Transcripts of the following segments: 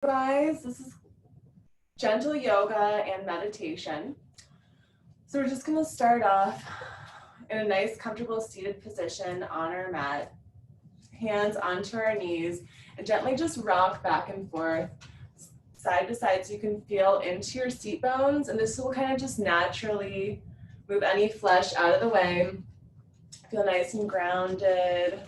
Guys, this is gentle yoga and meditation. So we're just going to start off in a nice comfortable seated position on our mat, hands onto our knees, and gently just rock back and forth side to side so you can feel into your seat bones, and this will kind of just naturally move any flesh out of the way. Feel nice and grounded,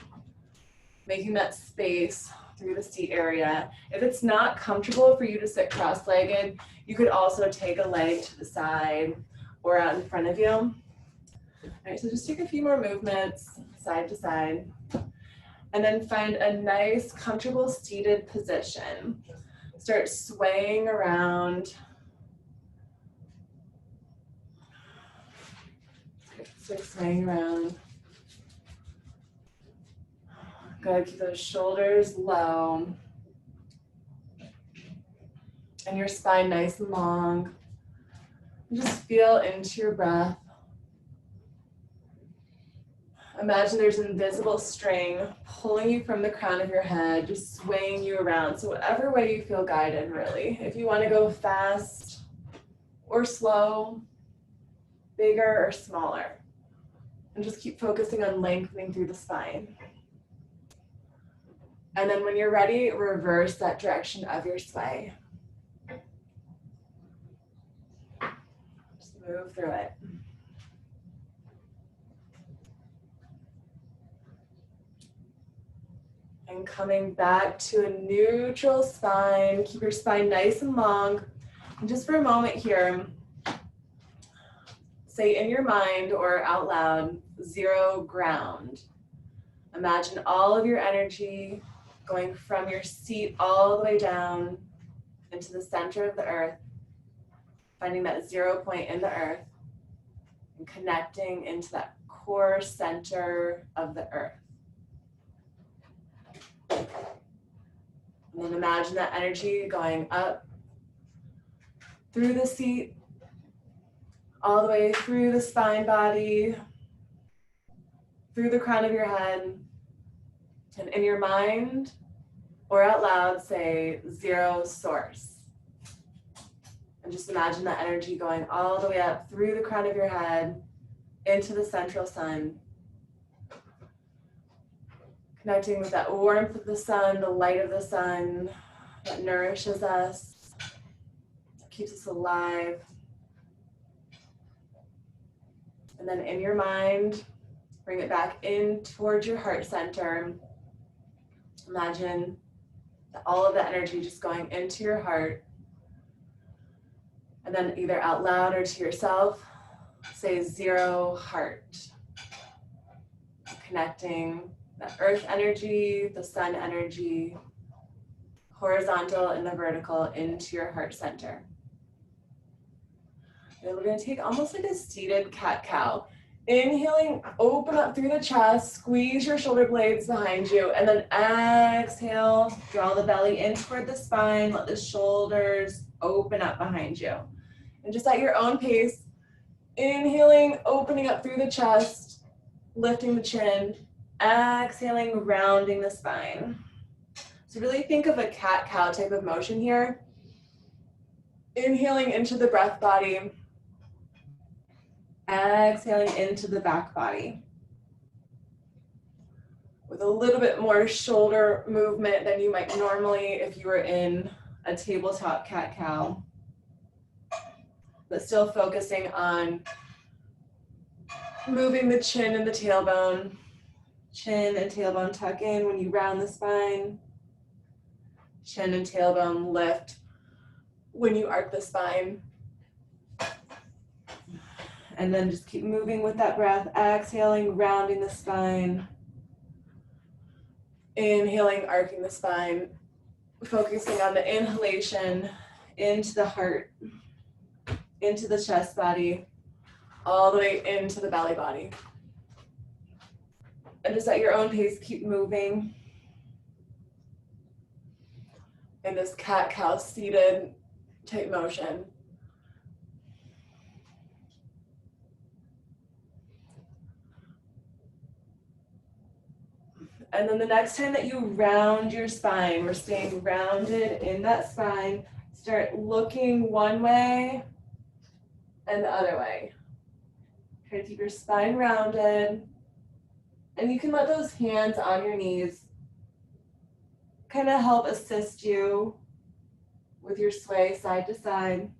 making that space through the seat area. If it's not comfortable for you to sit cross-legged, you could also take a leg to the side or out in front of you. All right, so just take a few more movements side to side, and then find a nice, comfortable seated position. Start swaying around. Start swaying around. Good, keep those shoulders low. And your spine nice and long. Just feel into your breath. Imagine there's an invisible string pulling you from the crown of your head, just swaying you around. So whatever way you feel guided, really. If you want to go fast or slow, bigger or smaller. And just keep focusing on lengthening through the spine. And then when you're ready, reverse that direction of your sway. Just move through it. And coming back to a neutral spine. Keep your spine nice and long. And just for a moment here, say in your mind or out loud, zero ground. Imagine all of your energy going from your seat all the way down into the center of the earth, finding that 0 point in the earth and connecting into that core center of the earth. And then imagine that energy going up through the seat, all the way through the spine body, through the crown of your head, and in your mind or out loud, say zero source. And just imagine that energy going all the way up through the crown of your head into the central sun. Connecting with that warmth of the sun, the light of the sun that nourishes us, keeps us alive. And then in your mind, bring it back in towards your heart center. Imagine that all of the energy just going into your heart. And then either out loud or to yourself, say zero heart. Connecting the earth energy, the sun energy, horizontal and the vertical into your heart center. And we're going to take almost like a seated cat-cow. Inhaling, open up through the chest, squeeze your shoulder blades behind you, and then exhale, draw the belly in toward the spine, let the shoulders open up behind you. And just at your own pace, inhaling, opening up through the chest, lifting the chin, exhaling, rounding the spine. So really think of a cat-cow type of motion here. Inhaling into the breath body, exhaling into the back body. With a little bit more shoulder movement than you might normally if you were in a tabletop cat-cow. But still focusing on moving the chin and the tailbone. Chin and tailbone tuck in when you round the spine. Chin and tailbone lift when you arc the spine. And then just keep moving with that breath, exhaling, rounding the spine. Inhaling, arcing the spine. Focusing on the inhalation into the heart, into the chest body, all the way into the belly body. And just at your own pace, keep moving in this cat-cow seated type motion. And then the next time that you round your spine, we're staying rounded in that spine, start looking one way and the other way. Try to keep your spine rounded. And you can let those hands on your knees kind of help assist you with your sway side to side.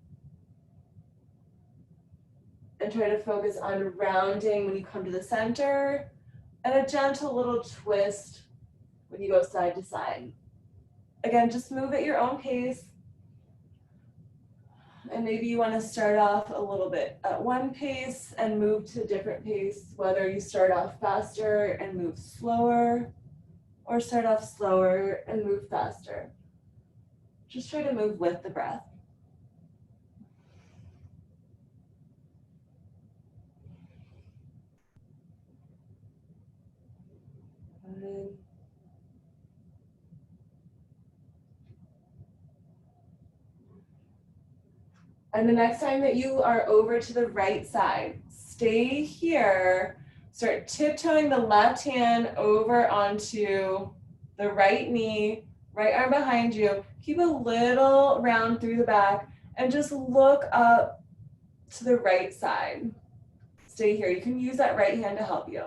And try to focus on rounding when you come to the center and a gentle little twist when you go side to side. Again, just move at your own pace. And maybe you want to start off a little bit at one pace and move to a different pace, whether you start off faster and move slower, or start off slower and move faster. Just try to move with the breath. Good. And the next time that you are over to the right side, stay here, start tiptoeing the left hand over onto the right knee, right arm behind you. Keep a little round through the back and just look up to the right side. Stay here. You can use that right hand to help you.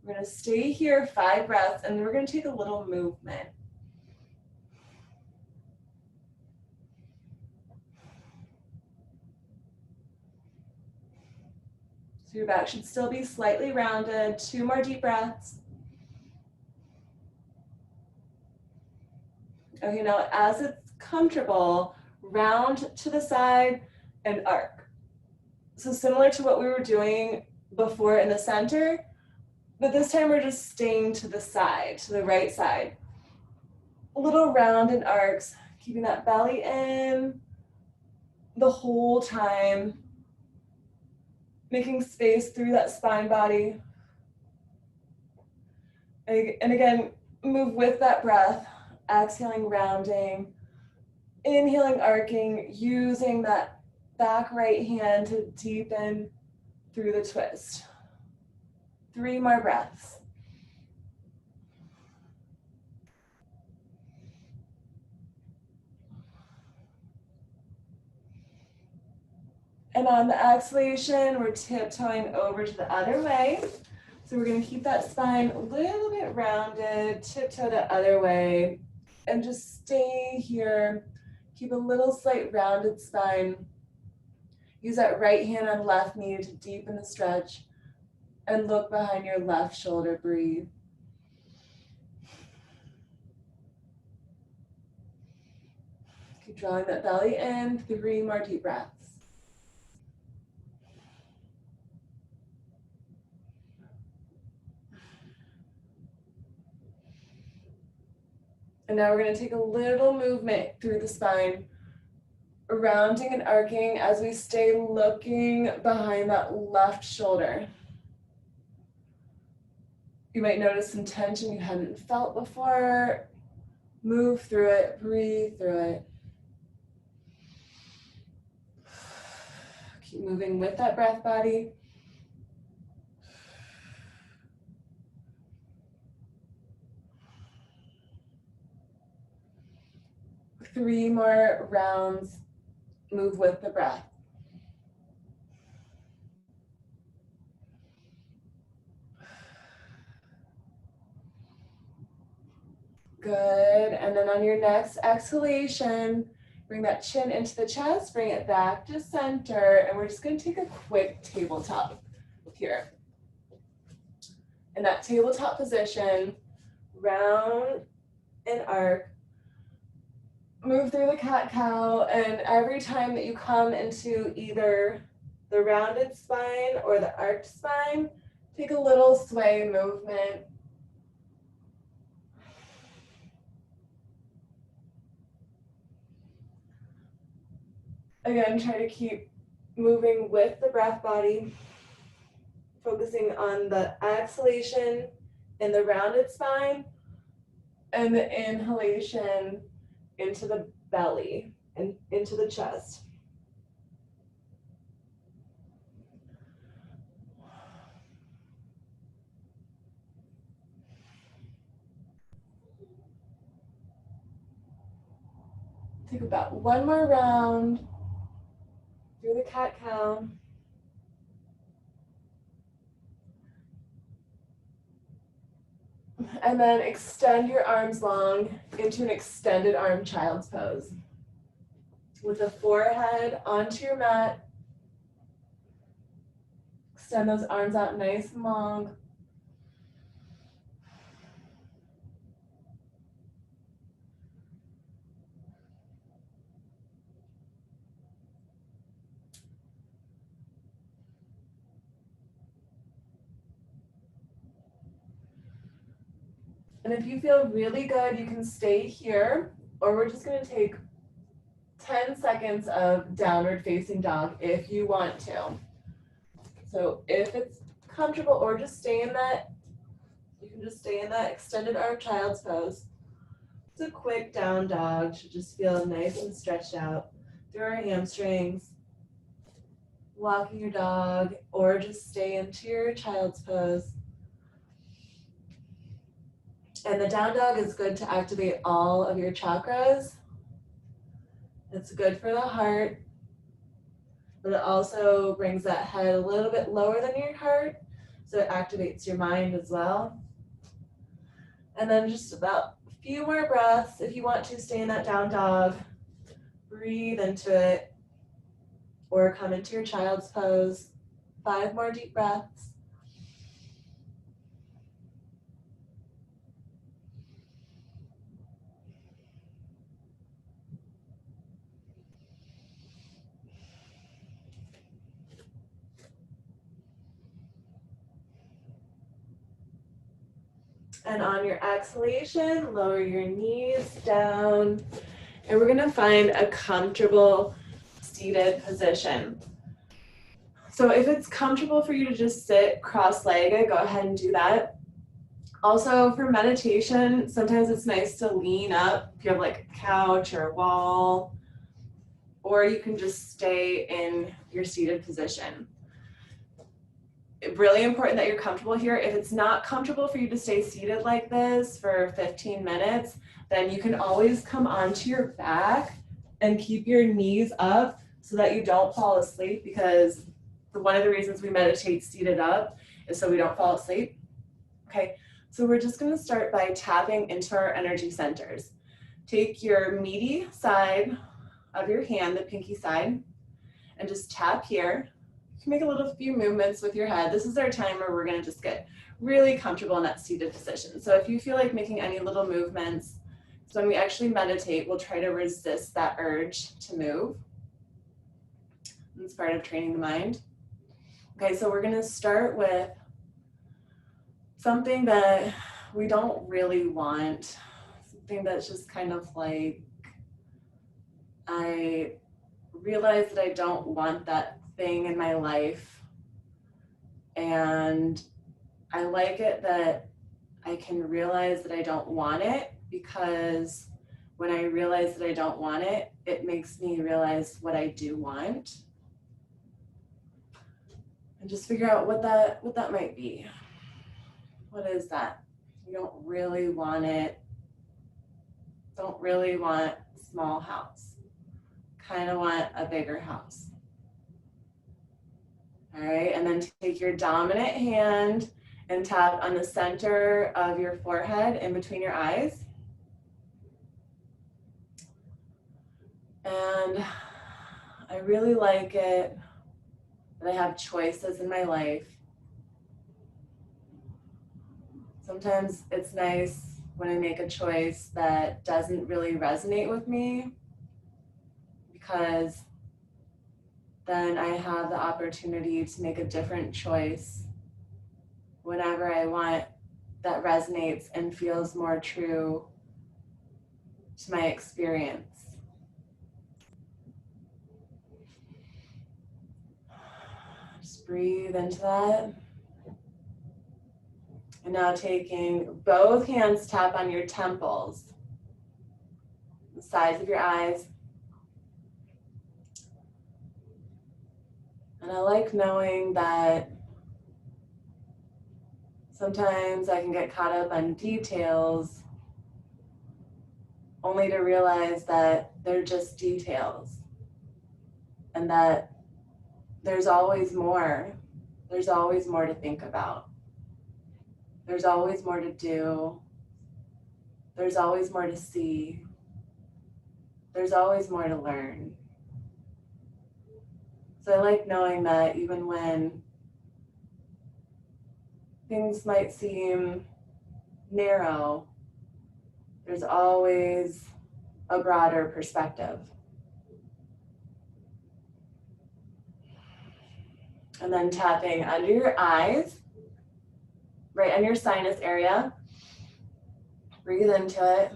We're going to stay here 5 breaths and then we're going to take a little movement. So your back should still be slightly rounded. 2 more deep breaths. Okay, now as it's comfortable, round to the side and arc. So similar to what we were doing before in the center, but this time we're just staying to the side, to the right side. A little round and arcs, keeping that belly in the whole time, making space through that spine body. And again, move with that breath, exhaling, rounding, inhaling, arcing, using that back right hand to deepen through the twist. 3 more breaths. And on the exhalation, we're tiptoeing over to the other way. So we're going to keep that spine a little bit rounded, tiptoe the other way, and just stay here. Keep a little slight rounded spine. Use that right hand on left knee to deepen the stretch and look behind your left shoulder, breathe. Keep drawing that belly in, 3 more deep breaths. And now we're going to take a little movement through the spine, rounding and arcing as we stay looking behind that left shoulder. You might notice some tension you hadn't felt before. Move through it, breathe through it. Keep moving with that breath body. Three more rounds, move with the breath. Good, and then on your next exhalation, bring that chin into the chest, bring it back to center, and we're just gonna take a quick tabletop here. In that tabletop position, round and arc, move through the cat-cow, and every time that you come into either the rounded spine or the arched spine, take a little sway movement. Again, try to keep moving with the breath body, focusing on the exhalation in the rounded spine and the inhalation into the belly and into the chest. Take about one more round through the cat-cow. And then extend your arms long into an extended arm child's pose. With the forehead onto your mat. Extend those arms out nice and long. And if you feel really good, you can stay here, or we're just gonna take 10 seconds of downward facing dog if you want to. So if it's comfortable, or just stay in that, you can just stay in that extended arm child's pose. It's a quick down dog, should just feel nice and stretched out through our hamstrings. Walking your dog, or just stay into your child's pose. And the down dog is good to activate all of your chakras. It's good for the heart, but it also brings that head a little bit lower than your heart, so it activates your mind as well. And then just about a few more breaths. If you want to stay in that down dog, breathe into it, or come into your child's pose. 5 more deep breaths. And on your exhalation, lower your knees down. And we're gonna find a comfortable seated position. So if it's comfortable for you to just sit cross-legged, go ahead and do that. Also for meditation, sometimes it's nice to lean up if you have like a couch or a wall, or you can just stay in your seated position. Really important that you're comfortable here. If it's not comfortable for you to stay seated like this for 15 minutes, then you can always come onto your back and keep your knees up so that you don't fall asleep, because one of the reasons we meditate seated up is so we don't fall asleep. Okay, so we're just gonna start by tapping into our energy centers. Take your meaty side of your hand, the pinky side, and just tap here. You can make a few movements with your head. This is our time where we're gonna just get really comfortable in that seated position. So if you feel like making any little movements, so when we actually meditate, we'll try to resist that urge to move. It's part of training the mind. Okay, so we're gonna start with something that we don't really want, something that's just kind of like, I realize that I don't want that thing in my life, and I like it that I can realize that I don't want it, because when I realize that I don't want it, it makes me realize what I do want, and just figure out what that might be. What is that? You don't really want it. Don't really want a small house. Kind of want a bigger house. All right, and then take your dominant hand and tap on the center of your forehead in between your eyes. And I really like it that I have choices in my life. Sometimes it's nice when I make a choice that doesn't really resonate with me, because then I have the opportunity to make a different choice whenever I want, that resonates and feels more true to my experience. Just breathe into that. And now taking both hands, tap on your temples, the sides of your eyes. And I like knowing that sometimes I can get caught up on details only to realize that they're just details and that there's always more. There's always more to think about. There's always more to do. There's always more to see. There's always more to learn. So I like knowing that even when things might seem narrow, there's always a broader perspective. And then tapping under your eyes, right on your sinus area. Breathe into it.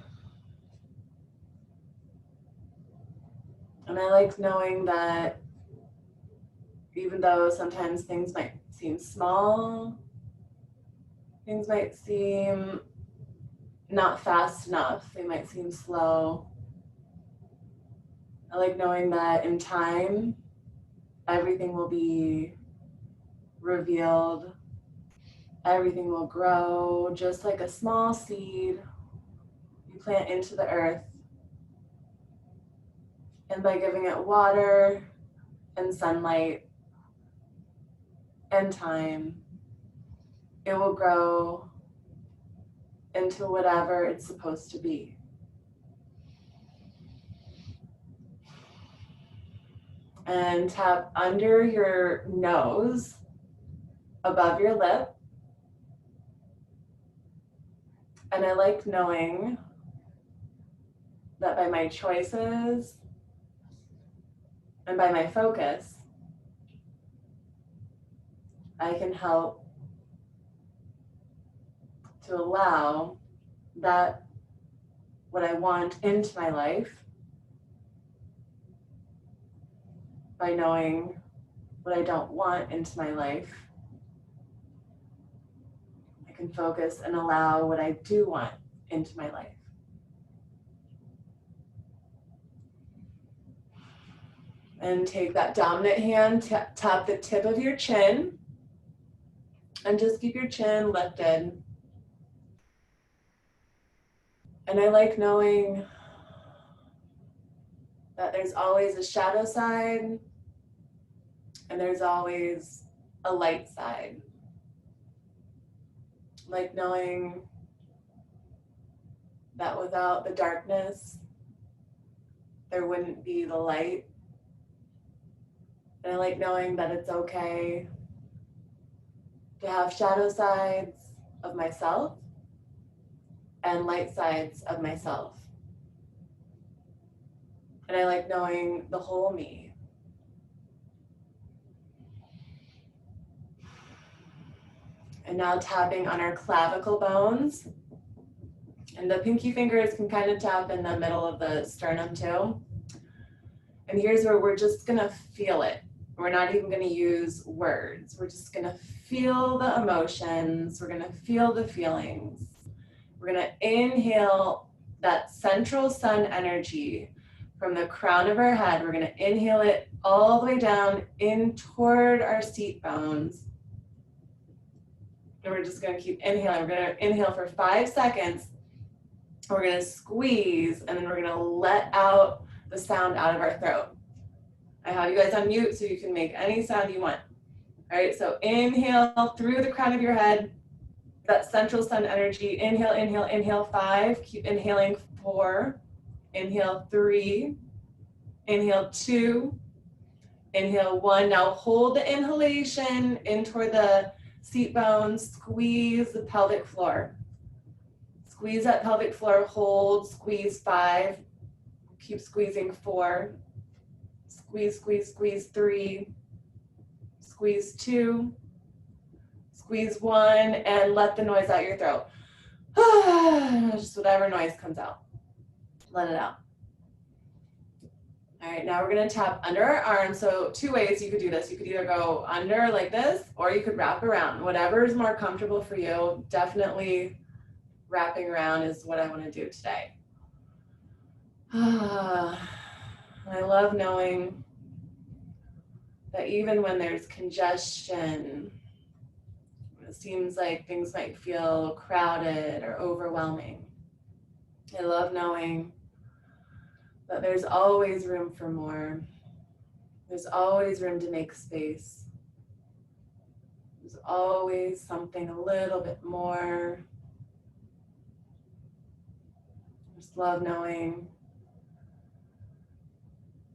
And I like knowing that even though sometimes things might seem small, things might seem not fast enough, they might seem slow. I like knowing that in time, everything will be revealed, everything will grow just like a small seed you plant into the earth. And by giving it water and sunlight and time, it will grow into whatever it's supposed to be. And tap under your nose, above your lip. And I like knowing that by my choices and by my focus, I can help to allow that what I want into my life by knowing what I don't want into my life. I can focus and allow what I do want into my life. And take that dominant hand, tap the tip of your chin, and just keep your chin lifted. And I like knowing that there's always a shadow side and there's always a light side. Like knowing that without the darkness, there wouldn't be the light. And I like knowing that it's okay to have shadow sides of myself and light sides of myself. And I like knowing the whole me. And now tapping on our clavicle bones. And the pinky fingers can kind of tap in the middle of the sternum too. And here's where we're just gonna feel it. We're not even gonna use words. We're just gonna feel the emotions. We're gonna feel the feelings. We're gonna inhale that central sun energy from the crown of our head. We're gonna inhale it all the way down in toward our seat bones. And we're just gonna keep inhaling. We're gonna inhale for 5 seconds. We're gonna squeeze, and then we're gonna let out the sound out of our throat. I have you guys on mute so you can make any sound you want. All right, so inhale through the crown of your head, that central sun energy. Inhale, inhale, inhale, 5. Keep inhaling, 4. Inhale, 3. Inhale, 2. Inhale, 1. Now hold the inhalation in toward the seat bones. Squeeze the pelvic floor. Squeeze that pelvic floor, hold, squeeze, 5. Keep squeezing, 4. Squeeze, squeeze, squeeze, 3. Squeeze, 2. Squeeze, 1, and let the noise out your throat. Just whatever noise comes out. Let it out. All right, now we're gonna tap under our arms. So 2 ways you could do this. You could either go under like this, or you could wrap around. Whatever is more comfortable for you. Definitely wrapping around is what I wanna do today. I love knowing that even when there's congestion, it seems like things might feel crowded or overwhelming. I love knowing But there's always room for more. There's always room to make space. There's always something a little bit more. Just love knowing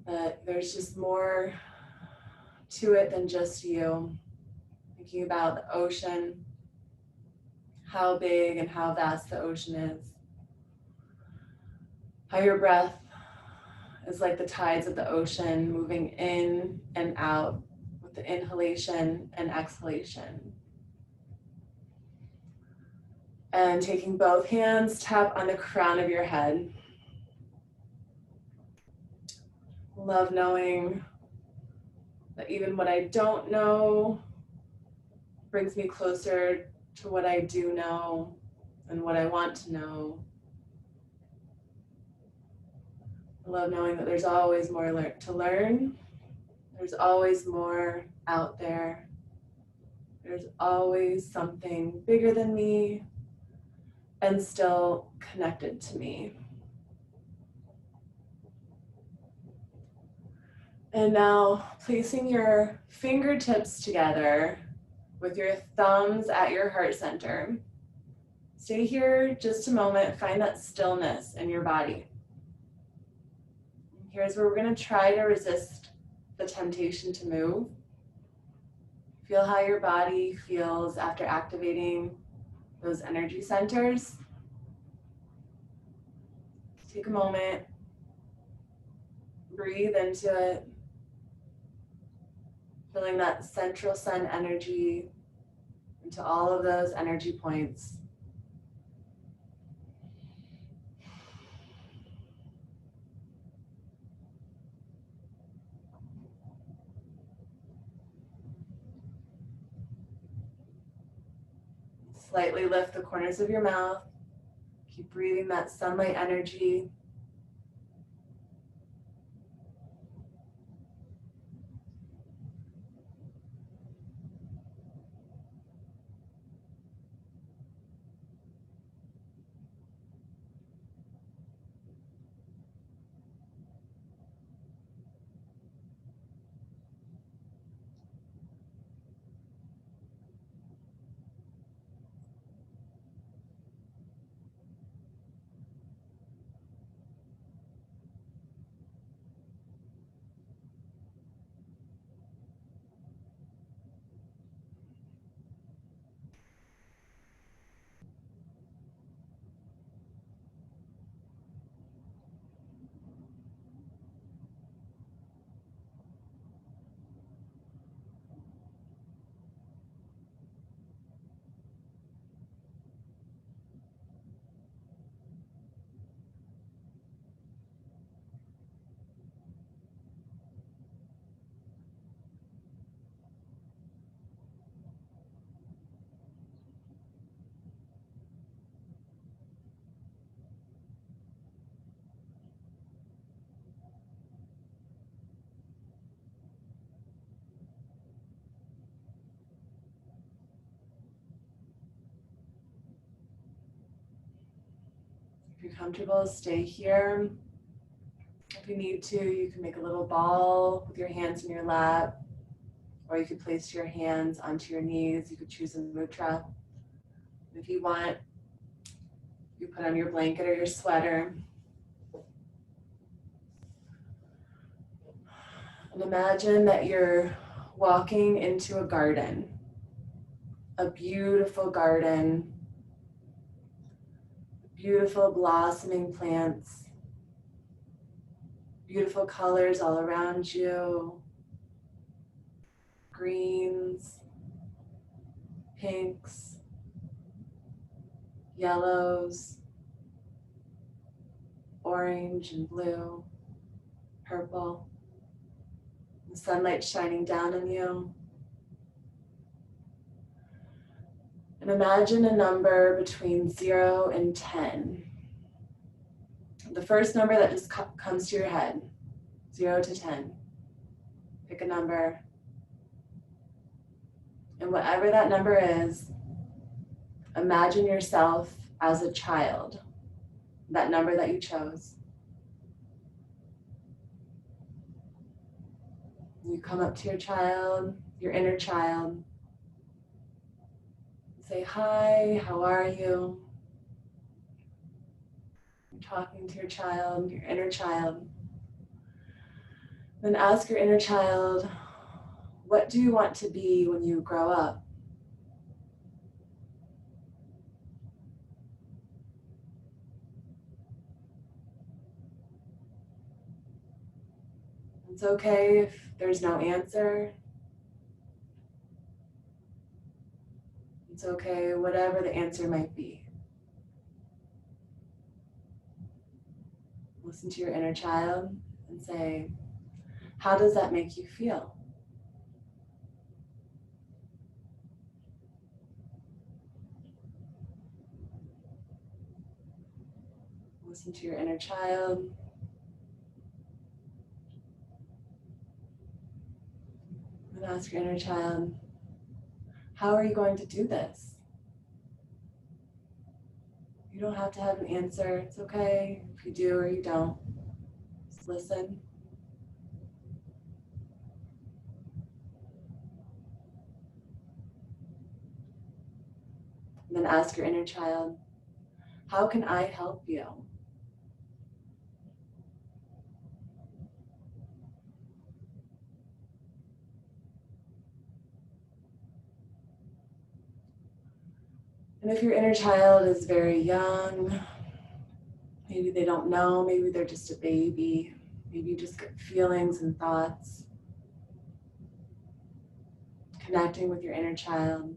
that there's just more to it than just you. Thinking about the ocean, how big and how vast the ocean is. How your breath is like the tides of the ocean, moving in and out with the inhalation and exhalation. And taking both hands, tap on the crown of your head. Love knowing that even what I don't know brings me closer to what I do know and what I want to know. I love knowing that there's always more to learn. There's always more out there. There's always something bigger than me and still connected to me. And now placing your fingertips together with your thumbs at your heart center. Stay here just a moment, find that stillness in your body. Here's where we're going to try to resist the temptation to move. Feel how your body feels after activating those energy centers. Take a moment, breathe into it, feeling that central sun energy into all of those energy points. Slightly lift the corners of your mouth. Keep breathing that sunlight energy. If you're comfortable, stay here. If you need to, you can make a little ball with your hands in your lap, or you could place your hands onto your knees. You could choose a mudra. If you want, you put on your blanket or your sweater. And imagine that you're walking into a garden, a beautiful garden, beautiful blossoming plants, beautiful colors all around you, greens, pinks, yellows, orange and blue, purple. The sunlight shining down on you. And imagine a number between 0 and 10. The first number that just comes to your head, 0 to 10. Pick a number. And whatever that number is, imagine yourself as a child, that number that you chose. You come up to your child, your inner child. Say, hi, how are you? You're talking to your child, your inner child. Then ask your inner child, what do you want to be when you grow up? It's okay if there's no answer. It's okay, whatever the answer might be. Listen to your inner child and say, how does that make you feel? Listen to your inner child. And ask your inner child, how are you going to do this? You don't have to have an answer. It's okay if you do or you don't. Just listen. And then ask your inner child, how can I help you? And if your inner child is very young, maybe they don't know, maybe they're just a baby, maybe you just get feelings and thoughts, connecting with your inner child.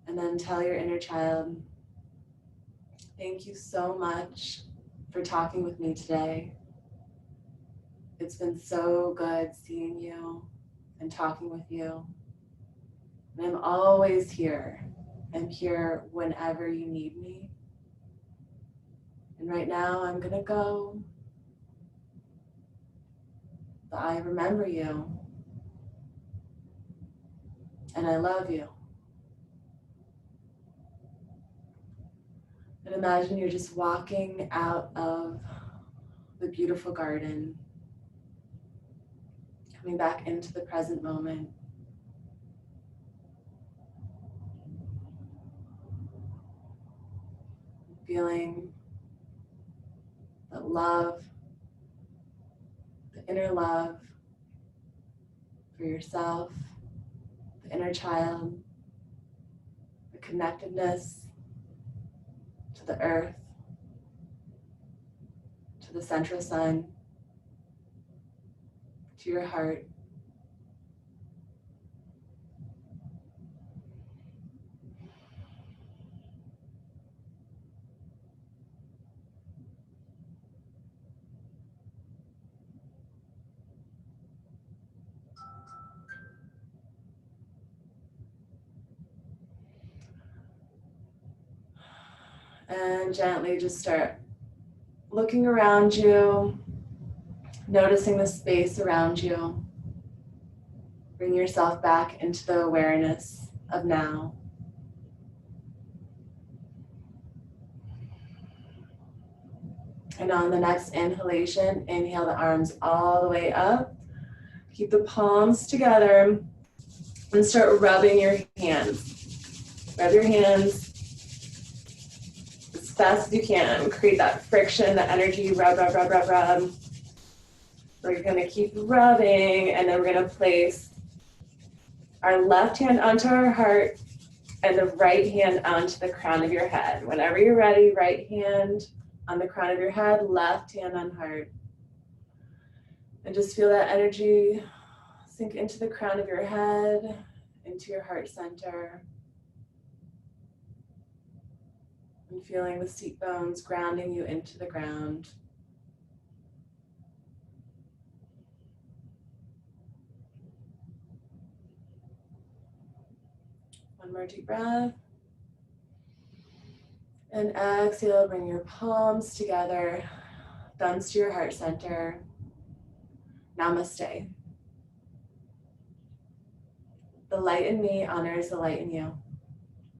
And then tell your inner child, thank you so much for talking with me today. It's been so good seeing you and talking with you. And I'm always here. I'm here whenever you need me. And right now I'm gonna go. But I remember you. And I love you. And imagine you're just walking out of the beautiful garden, coming back into the present moment. Feeling the love, the inner love for yourself, the inner child, the connectedness to the earth, to the central sun, to your heart. And gently just start looking around you, noticing the space around you. Bring yourself back into the awareness of now. And on the next inhalation, inhale the arms all the way up. Keep the palms together and start rubbing your hands. Rub your hands as fast as you can. Create that friction, that energy. Rub, rub, rub, rub, rub. We're going to keep rubbing, and then we're going to place our left hand onto our heart and the right hand onto the crown of your head. Whenever you're ready, right hand on the crown of your head, left hand on heart. And just feel that energy sink into the crown of your head, into your heart center. And feeling the seat bones grounding you into the ground. One more deep breath. And exhale, bring your palms together, thumbs to your heart center. Namaste. The light in me honors the light in you.